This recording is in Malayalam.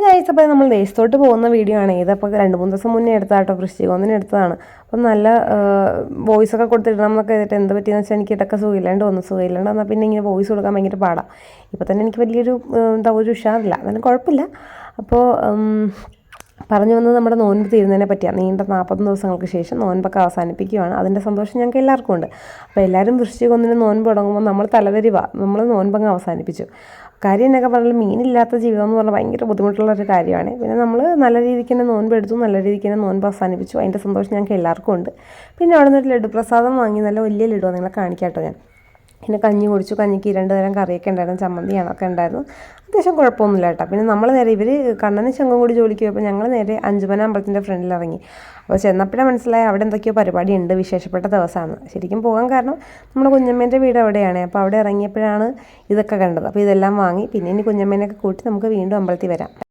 ഗൈസ്, അപ്പോൾ നമ്മൾ ദേശത്തോട്ട് പോകുന്ന വീഡിയോ ആണ്. ഇതപ്പോൾ 2-3 ദിവസം മുന്നേ എടുത്താട്ടോ, വൃശ്ചികം 1 എടുത്തതാണ്. അപ്പം നല്ല വോയിസൊക്കെ കൊടുത്തിടണം എന്നൊക്കെ ചെയ്തിട്ട് എന്ത് പറ്റിയെന്ന് വെച്ചാൽ എനിക്ക് ഇടയ്ക്ക് സുഖമില്ലാണ്ട് വന്നാൽ പിന്നെ ഇങ്ങനെ വോയിസ് കൊടുക്കാൻ ഭയങ്കര പാടാണ്. ഇപ്പോൾ തന്നെ എനിക്ക് വലിയൊരു ഒരു ഉഷാറില്ല, എന്നാലും കുഴപ്പമില്ല. അപ്പോൾ പറഞ്ഞു വന്നത് നമ്മുടെ നോൻപ് തീരുന്നതിനെ പറ്റിയാണ്. നീണ്ട 40 ദിവസങ്ങൾക്ക് ശേഷം നോൻപൊക്കെ അവസാനിപ്പിക്കുകയാണ്. അതിൻ്റെ സന്തോഷം ഞങ്ങൾക്ക് എല്ലാവർക്കും ഉണ്ട്. അപ്പോൾ എല്ലാവരും വൃശ്ചികം 1 നോൻപ് തുടങ്ങുമ്പോൾ നമ്മൾ നമ്മൾ നോൻപങ്ങ് അവസാനിപ്പിച്ചു. കാര്യം എന്നൊക്കെ പറഞ്ഞാൽ മീനില്ലാത്ത ജീവിതം എന്ന് പറഞ്ഞാൽ ഭയങ്കര ബുദ്ധിമുട്ടുള്ളൊരു കാര്യമാണ്. പിന്നെ നമ്മൾ നല്ല രീതിക്ക് തന്നെ നോൻപ് എടുത്തു, നല്ല രീതിക്ക് തന്നെ നോൻപ് അവസാനിപ്പിച്ചു. അതിൻ്റെ സന്തോഷം ഞങ്ങൾക്ക് എല്ലാവർക്കും ഉണ്ട്. പിന്നെ അവിടെ നിന്ന് ഒരു ലഡു പ്രസാദം വാങ്ങി, നല്ല വലിയ ലഡുവാണ്, നിങ്ങളെ കാണിക്കാം കേട്ടോ ഞാൻ. പിന്നെ കഞ്ഞി കുടിച്ചു. കഞ്ഞിക്ക് 2 തരം കറിയൊക്കെ ഉണ്ടായിരുന്നു, ചമ്മന്തിയാണൊക്കെ ഉണ്ടായിരുന്നു. അത്യാവശ്യം കുഴപ്പമൊന്നുമില്ല കേട്ടോ. പിന്നെ നമ്മൾ നേരെ ഇവർ കണ്ണനും ശങ്കും കൂടി ജോലിക്ക് പോയപ്പോൾ ഞങ്ങൾ നേരെ അഞ്ചുമന അമ്പലത്തിൻ്റെ ഫ്രണ്ടിൽ ഇറങ്ങി. അപ്പോൾ ചെന്നപ്പോഴേ മനസ്സിലായി അവിടെ എന്തൊക്കെയോ പരിപാടി ഉണ്ട്, വിശേഷപ്പെട്ട ദിവസമാണ്. ശരിക്കും പോകാൻ കാരണം നമ്മുടെ കുഞ്ഞമ്മേൻ്റെ വീട് അവിടെയാണ്. അപ്പോൾ അവിടെ ഇറങ്ങിയപ്പോഴാണ് ഇതൊക്കെ കണ്ടത്. അപ്പോൾ ഇതെല്ലാം വാങ്ങി പിന്നെ ഇനി കുഞ്ഞമ്മേനെയൊക്കെ കൂട്ടി നമുക്ക് വീണ്ടും അമ്പലത്തിൽ വരാം.